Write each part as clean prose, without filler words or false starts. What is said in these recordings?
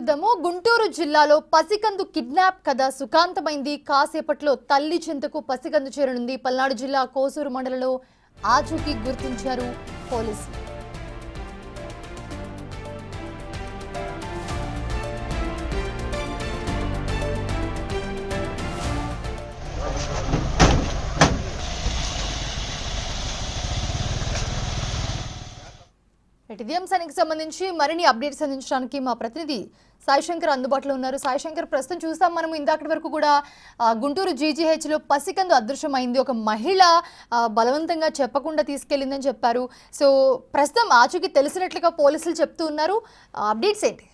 చూద్దాము. గుంటూరు జిల్లాలో పసికందు కిడ్నాప్ కథ సుఖాంతమైంది. కాసేపట్లో తల్లి చింతకు పసికందు చేరనుంది. పల్నాడు జిల్లా కోసూరు మండలంలో ఆచూకీ గుర్తించారు పోలీసులు. ఇదే అంశానికి సంబంధించి మరిన్ని అప్డేట్స్ అందించడానికి మా ప్రతినిధి సాయిశంకర్ అందుబాటులో ఉన్నారు. సాయిశంకర్, ప్రస్తుతం చూస్తాం మనం ఇందాకటి వరకు కూడా గుంటూరు జీజీహెచ్లో పసికందు అదృశ్యమైంది. ఒక మహిళ బలవంతంగా చెప్పకుండా తీసుకెళ్లిందని చెప్పారు. సో ప్రస్తుతం ఆచూకీ తెలిసినట్లుగా పోలీసులు చెప్తూ ఉన్నారు. అప్డేట్స్ ఏంటి?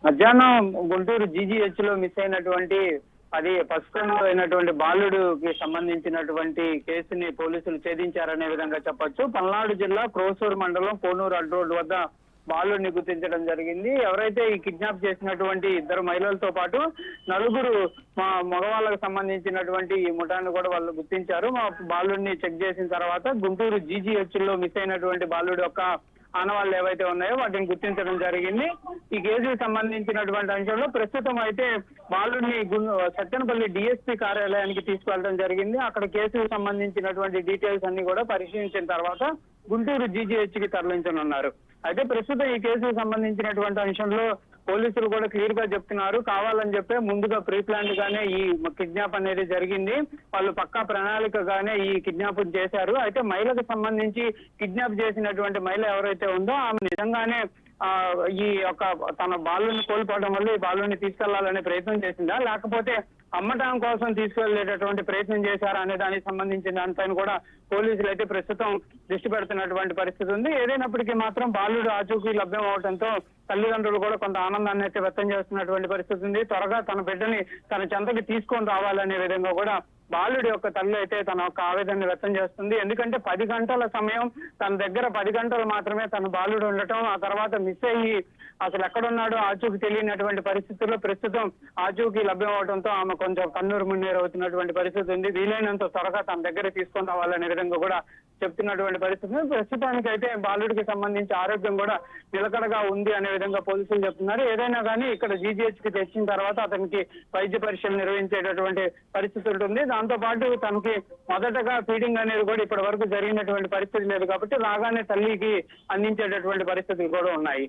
మధ్యాహ్నం గుంటూరు జీజీహెచ్లో మిస్ అయినటువంటి అది పసికందు అయినటువంటి బాలుడికి సంబంధించినటువంటి కేసుని పోలీసులు ఛేదించారనే విధంగా చెప్పొచ్చు. పల్నాడు జిల్లా క్రోసూరు మండలం కోనూరు అడ్డు రోడ్డు వద్ద బాలుడిని గుర్తించడం జరిగింది. ఎవరైతే ఈ కిడ్నాప్ చేసినటువంటి ఇద్దరు మహిళలతో పాటు నలుగురు మగవాళ్ళకు సంబంధించినటువంటి ఈ ముఠాన్ని కూడా వాళ్ళు గుర్తించారు. మా బాలుడిని చెక్ చేసిన తర్వాత గుంటూరు జీజీహెచ్ లో మిస్ అయినటువంటి బాలుడి యొక్క ఆనవాళ్ళు ఏవైతే ఉన్నాయో వాటిని గుర్తించడం జరిగింది. ఈ కేసుకు సంబంధించినటువంటి అంశంలో ప్రస్తుతం అయితే బాలుడిని సత్తెనపల్లి డిఎస్పీ కార్యాలయానికి తీసుకెళ్లడం జరిగింది. అక్కడ కేసుకు సంబంధించినటువంటి డీటెయిల్స్ అన్ని కూడా పరిశీలించిన తర్వాత గుంటూరు జీజీహెచ్ కి తరలించనున్నారు. అయితే ప్రస్తుతం ఈ కేసుకు సంబంధించినటువంటి అంశంలో పోలీసులు కూడా క్లియర్ గా చెప్తున్నారు. కావాలని చెప్పే ముందుగా ప్రీ ప్లాన్ గానే ఈ కిడ్నాప్ అనేది జరిగింది. వాళ్ళు పక్కా ప్రణాళికగానే ఈ కిడ్నాప్ చేశారు. అయితే మహిళకు సంబంధించి కిడ్నాప్ చేసినటువంటి మహిళ ఎవరైతే ఉందో ఆమె నిజంగానే ఈ యొక్క తన బాలుని కోల్పోవడం వల్ల ఈ బాలుని తీసుకెళ్లాలనే ప్రయత్నం చేసిందా, లేకపోతే అమ్మటం కోసం తీసుకెళ్లేటటువంటి ప్రయత్నం చేశారా అనే దానికి సంబంధించిన దానిపైన కూడా పోలీసులు అయితే ప్రస్తుతం దృష్టి పెడుతున్నటువంటి పరిస్థితి ఉంది. ఏదైనప్పటికీ మాత్రం బాలుడు ఆచూకీ లభ్యం అవడంతో తల్లిదండ్రులు కూడా కొంత ఆనందాన్ని అయితే వ్యక్తం చేస్తున్నటువంటి పరిస్థితి ఉంది. త్వరగా తన బిడ్డని తన చెంతకి తీసుకొని రావాలనే విధంగా కూడా బాలుడి యొక్క తల్లి అయితే తన యొక్క ఆవేదన వ్యక్తం చేస్తుంది. ఎందుకంటే 10 గంటల సమయం తన దగ్గర 10 గంటలు మాత్రమే తన బాలుడు ఉండటం, ఆ తర్వాత మిస్ అయ్యి అసలు ఎక్కడున్నాడో ఆచూకీ తెలియనటువంటి పరిస్థితుల్లో ప్రస్తుతం ఆచూకీ లభ్యం అవడంతో ఆమె కొంచెం కన్నూరు మున్నీరు అవుతున్నటువంటి పరిస్థితి ఉంది. వీలైనంత త్వరగా తన దగ్గర తీసుకొని రావాలనే విధంగా కూడా చెప్తున్నటువంటి పరిస్థితి. ప్రస్తుతానికి అయితే బాలుడికి సంబంధించి ఆరోగ్యం కూడా నిలకడగా ఉంది అనే విధంగా పోలీసులు చెప్తున్నారు. ఏదైనా కానీ ఇక్కడ జీజీహెచ్ కి తెచ్చిన తర్వాత అతనికి వైద్య పరీక్షలు నిర్వహించేటటువంటి పరిస్థితి ఉంటుంది. దాంతో పాటు తనకి మొదటగా ఫీడింగ్ అనేది కూడా ఇప్పటి వరకు జరిగినటువంటి పరిస్థితి లేదు కాబట్టి రాగానే తల్లికి అందించేటటువంటి పరిస్థితులు కూడా ఉన్నాయి.